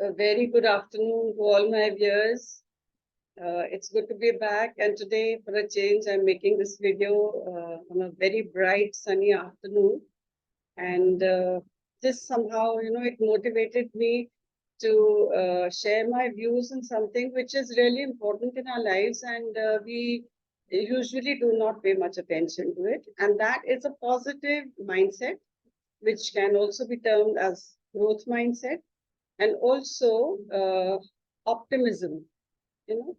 A very good afternoon to all my viewers. It's good to be back, and today, for a change, I'm making this video on a very bright, sunny afternoon. And this somehow, it motivated me to share my views on something which is really important in our lives, and we usually do not pay much attention to it. And that is a positive mindset, which can also be termed as growth mindset, and also optimism, you know.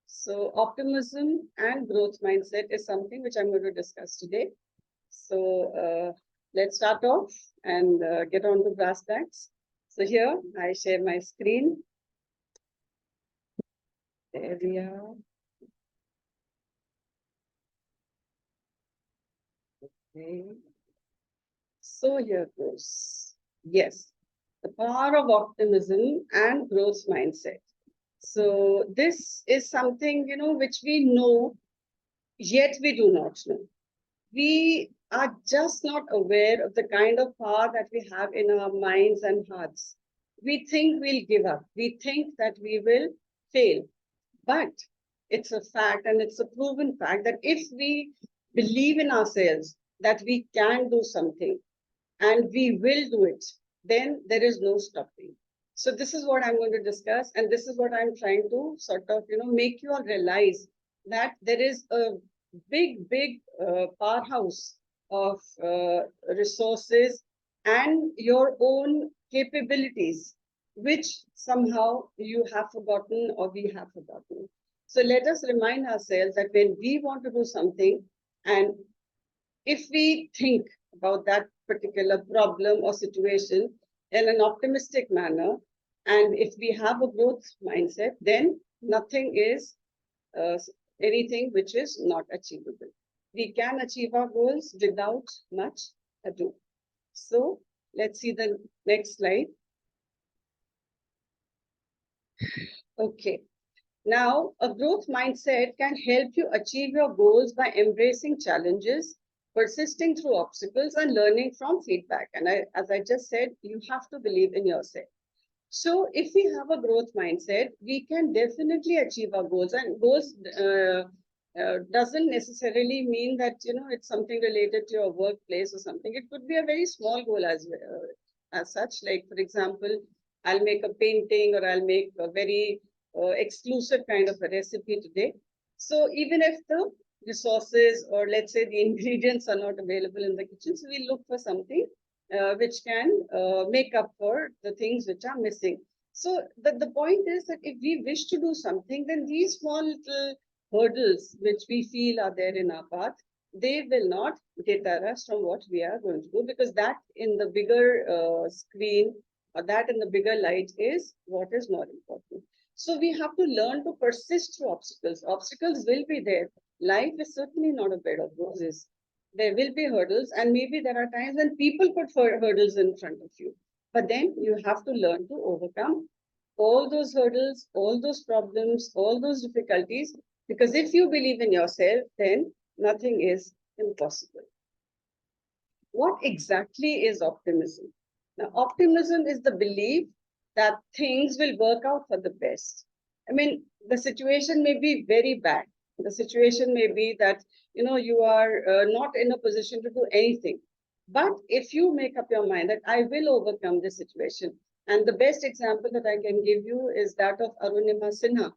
So optimism and growth mindset is something which I'm going to discuss today. So let's start off and get on to brass tacks. So here I share my screen. There we are. Okay. So here goes. Yes, the power of optimism and growth mindset. So this is something, which we know, yet we do not know. We are just not aware of the kind of power that we have in our minds and hearts. We think we'll give up. We think that we will fail. But it's a fact, and it's a proven fact, that if we believe in ourselves that we can do something and we will do it, then there is no stopping. So this is what I'm going to discuss, and this is what I'm trying to sort of, make you all realize that there is a big powerhouse of resources and your own capabilities, which somehow you have forgotten or we have forgotten. So let us remind ourselves that when we want to do something, and if we think about that particular problem or situation in an optimistic manner, and if we have a growth mindset, then nothing is anything which is not achievable. We can achieve our goals without much ado. So let's see the next slide. Okay. Now, a growth mindset can help you achieve your goals by embracing challenges, persisting through obstacles, and learning from feedback. And as I just said, you have to believe in yourself. So if we have a growth mindset, we can definitely achieve our goals. And goals doesn't necessarily mean that, it's something related to your workplace or something. It could be a very small goal as such. Like, for example, I'll make a painting, or I'll make a very exclusive kind of a recipe today. So even if the resources, or let's say the ingredients, are not available in the kitchen, so we look for something which can make up for the things which are missing. So the point is that if we wish to do something, then these small little hurdles which we feel are there in our path, they will not deter us from what we are going to do, because that in the bigger screen, or that in the bigger light, is what is more important. So we have to learn to persist through obstacles. Obstacles will be there. Life is certainly not a bed of roses. There will be hurdles, and maybe there are times when people put hurdles in front of you. But then you have to learn to overcome all those hurdles, all those problems, all those difficulties, because if you believe in yourself, then nothing is impossible. What exactly is optimism? Now, optimism is the belief that things will work out for the best. I mean, the situation may be very bad. The situation may be that, you are not in a position to do anything. But if you make up your mind that I will overcome this situation, and the best example that I can give you is that of Arunima Sinha.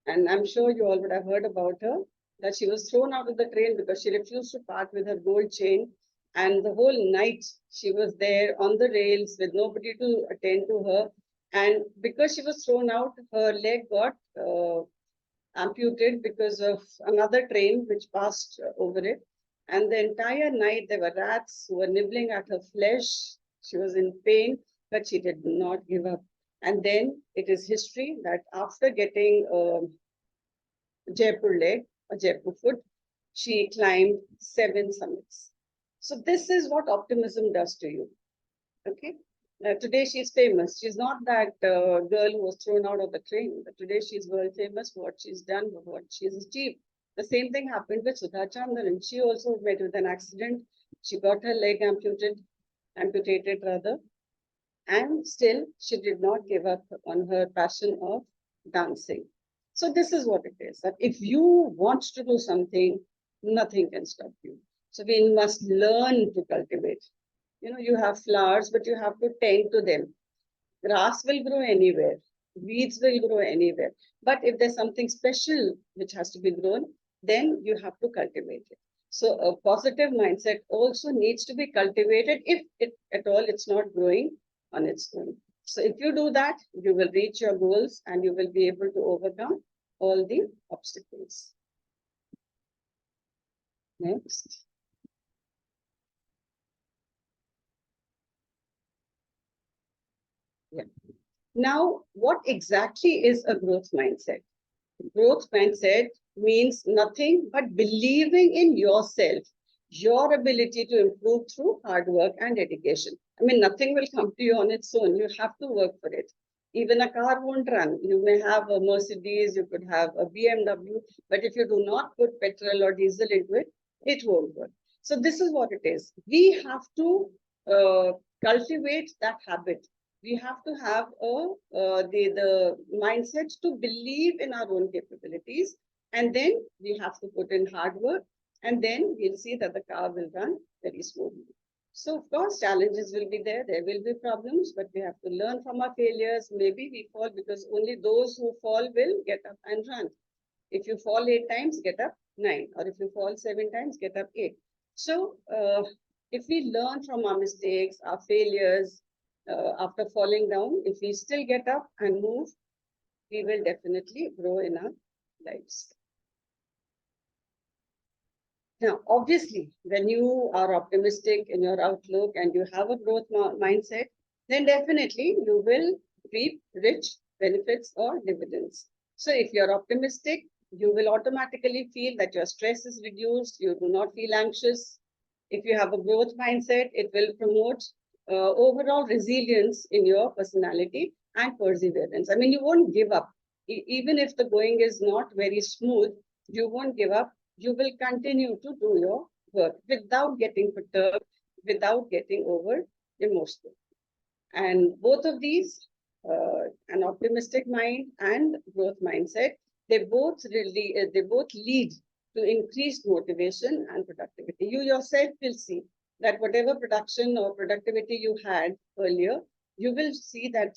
And I'm sure you all would have heard about her, that she was thrown out of the train because she refused to part with her gold chain. And the whole night she was there on the rails with nobody to attend to her. And because she was thrown out, her leg got amputated because of another train which passed over it. And the entire night there were rats who were nibbling at her flesh. She was in pain, but she did not give up. And then it is history that after getting Jaipur leg, a Jaipur foot, she climbed 7 summits. So this is what optimism does to you. Okay. Today she's famous. She's not that girl who was thrown out of the train, but today she's world famous for what she's done, for what she's achieved. The same thing happened with Sudha Chandan. She also met with an accident. She got her leg amputated rather. And still, she did not give up on her passion of dancing. So this is what it is, that if you want to do something, nothing can stop you. So we must learn to cultivate. You have flowers, but you have to tend to them. Grass will grow anywhere, weeds will grow anywhere. But if there's something special which has to be grown, then you have to cultivate it. So a positive mindset also needs to be cultivated if it at all it's not growing on its own. So if you do that, you will reach your goals and you will be able to overcome all the obstacles. Next. Yeah. Now, what exactly is a growth mindset? Growth mindset means nothing but believing in yourself, your ability to improve through hard work and dedication. I mean, nothing will come to you on its own. You have to work for it. Even a car won't run. You may have a Mercedes, you could have a BMW, but if you do not put petrol or diesel into it, it won't work. So, this is what it is. We have to cultivate that habit. We have to have the mindset to believe in our own capabilities, and then we have to put in hard work, and then we'll see that the car will run very smoothly. So of course challenges will be there will be problems, but we have to learn from our failures. Maybe we fall because only those who fall will get up and run. If you fall 8 times, get up 9, or if you fall 7 times, get up 8. So if we learn from our mistakes, our failures, after falling down, if we still get up and move, we will definitely grow in our lives. Now, obviously, when you are optimistic in your outlook and you have a growth mindset, then definitely you will reap rich benefits or dividends. So if you're optimistic, you will automatically feel that your stress is reduced, you do not feel anxious. If you have a growth mindset, it will promote overall resilience in your personality and perseverance. I mean, you won't give up. Even if the going is not very smooth, you won't give up. You will continue to do your work without getting perturbed, without getting over emotional. And both of these, an optimistic mind and growth mindset, they both lead to increased motivation and productivity. You yourself will see that whatever production or productivity you had earlier, you will see that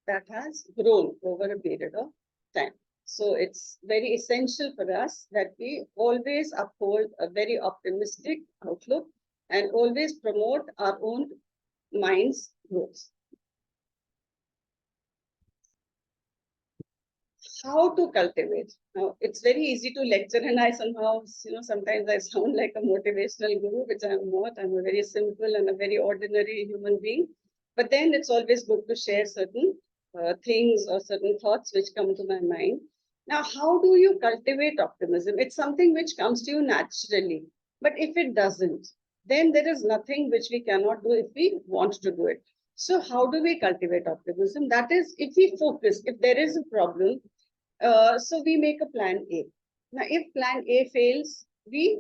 that has grown over a period of time. So it's very essential for us that we always uphold a very optimistic outlook and always promote our own mind's growth. How to cultivate? Now, it's very easy to lecture, and I somehow, sometimes I sound like a motivational guru, which I'm not. I'm a very simple and a very ordinary human being. But then it's always good to share certain things or certain thoughts which come to my mind. Now, how do you cultivate optimism? It's something which comes to you naturally. But if it doesn't, then there is nothing which we cannot do if we want to do it. So, how do we cultivate optimism? That is, if we focus, if there is a problem, so we make a plan A. Now, if plan A fails, we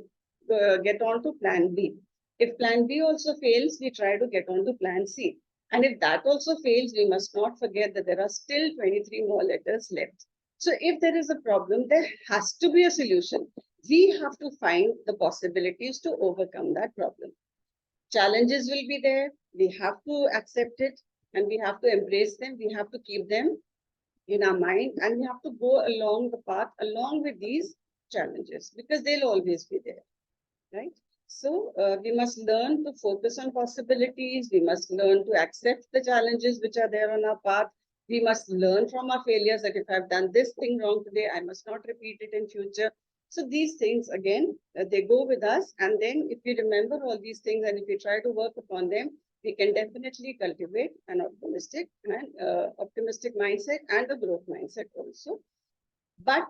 get on to plan B. If plan B also fails, we try to get on to plan C. And if that also fails, we must not forget that there are still 23 more letters left. So if there is a problem, there has to be a solution. We have to find the possibilities to overcome that problem. Challenges will be there. We have to accept it and we have to embrace them. We have to keep them in our mind, and we have to go along the path along with these challenges because they'll always be there, right? So we must learn to focus on possibilities. We must learn to accept the challenges which are there on our path. We must learn from our failures that if I've done this thing wrong today, I must not repeat it in future. So these things, again, they go with us. And then if we remember all these things and if we try to work upon them, we can definitely cultivate an optimistic mindset and a growth mindset also. But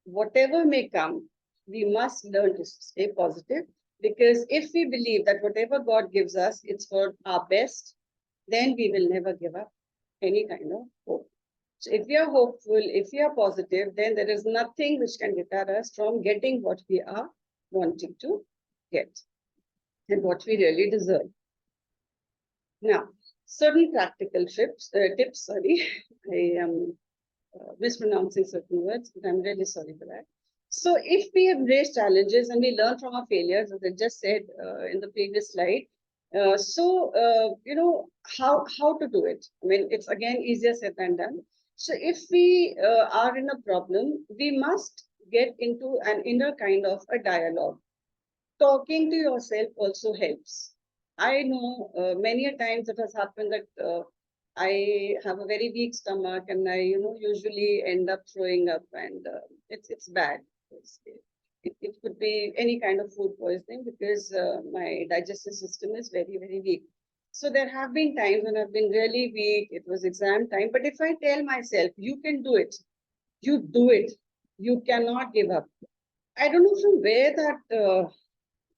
whatever may come, we must learn to stay positive, because if we believe that whatever God gives us, it's for our best, then we will never give up any kind of hope. So if we are hopeful, if we are positive, then there is nothing which can deter us from getting what we are wanting to get and what we really deserve. Now, certain practical tips. Sorry, I am mispronouncing certain words, but I'm really sorry for that. So, if we embrace challenges and we learn from our failures, as I just said in the previous slide, you know how to do it. I mean, it's again easier said than done. So, if we are in a problem, we must get into an inner kind of a dialogue. Talking to yourself also helps. I know many a times it has happened that I have a very weak stomach and I, usually end up throwing up and it's bad. It could be any kind of food poisoning because my digestive system is very, very weak. So there have been times when I've been really weak. It was exam time. But if I tell myself, you can do it, you do it, you cannot give up. I don't know from where that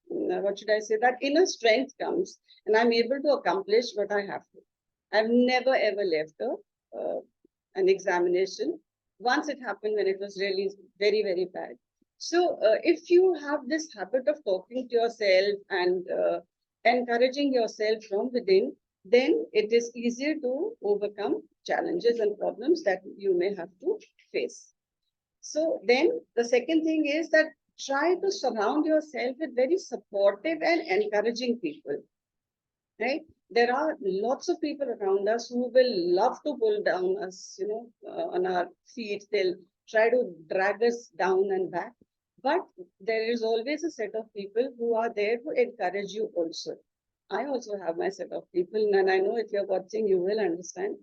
what should I say, that inner strength comes and I'm able to accomplish what I have to. I've never ever left an examination. Once it happened when it was really very, very bad. So if you have this habit of talking to yourself and encouraging yourself from within, then it is easier to overcome challenges and problems that you may have to face. So then the second thing is that try to surround yourself with very supportive and encouraging people, right? There are lots of people around us who will love to pull down us, on our feet. They'll try to drag us down and back. But there is always a set of people who are there to encourage you also. I also have my set of people, and I know if you're watching, you will understand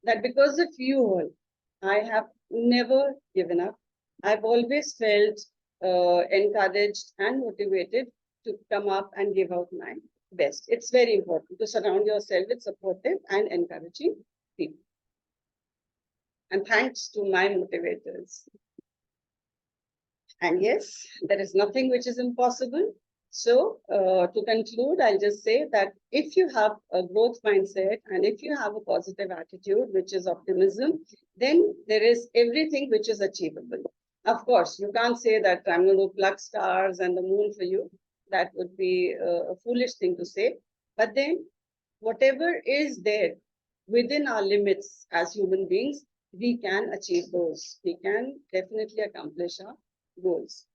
that because of you all, I have never given up. I've always felt encouraged and motivated to come up and give out my best. It's very important to surround yourself with supportive and encouraging people. And thanks to my motivators. And yes, there is nothing which is impossible. So to conclude, I'll just say that if you have a growth mindset and if you have a positive attitude, which is optimism, then there is everything which is achievable. Of course, you can't say that I'm going to pluck stars and the moon for you. That would be a foolish thing to say. But then whatever is there within our limits as human beings, we can achieve those. We can definitely accomplish our goals.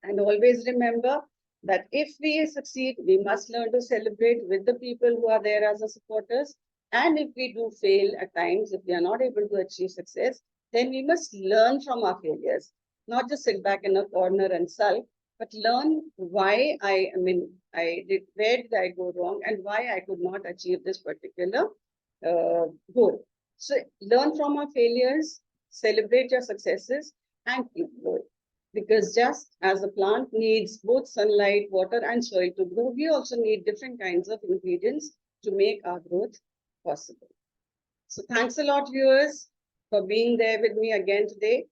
And always remember that if we succeed, we must learn to celebrate with the people who are there as our supporters. And if we do fail at times, if we are not able to achieve success, then we must learn from our failures, not just sit back in a corner and sulk, but learn why where did I go wrong and why I could not achieve this particular goal. So learn from our failures, celebrate your successes, and keep going. Because just as a plant needs both sunlight, water, and soil to grow, we also need different kinds of ingredients to make our growth possible. So thanks a lot, viewers, for being there with me again today.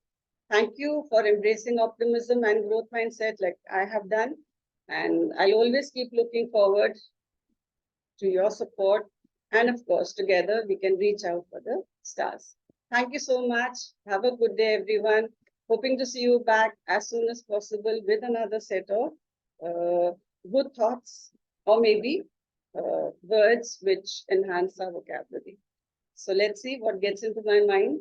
Thank you for embracing optimism and growth mindset like I have done. And I'll always keep looking forward to your support. And of course, together we can reach out for the stars. Thank you so much. Have a good day, everyone. Hoping to see you back as soon as possible with another set of good thoughts or maybe words which enhance our vocabulary. So let's see what gets into my mind.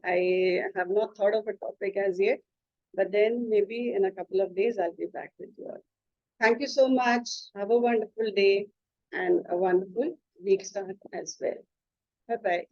I have not thought of a topic as yet, but then maybe in a couple of days I'll be back with you all. Thank you so much. Have a wonderful day and a wonderful week start as well. Bye-bye.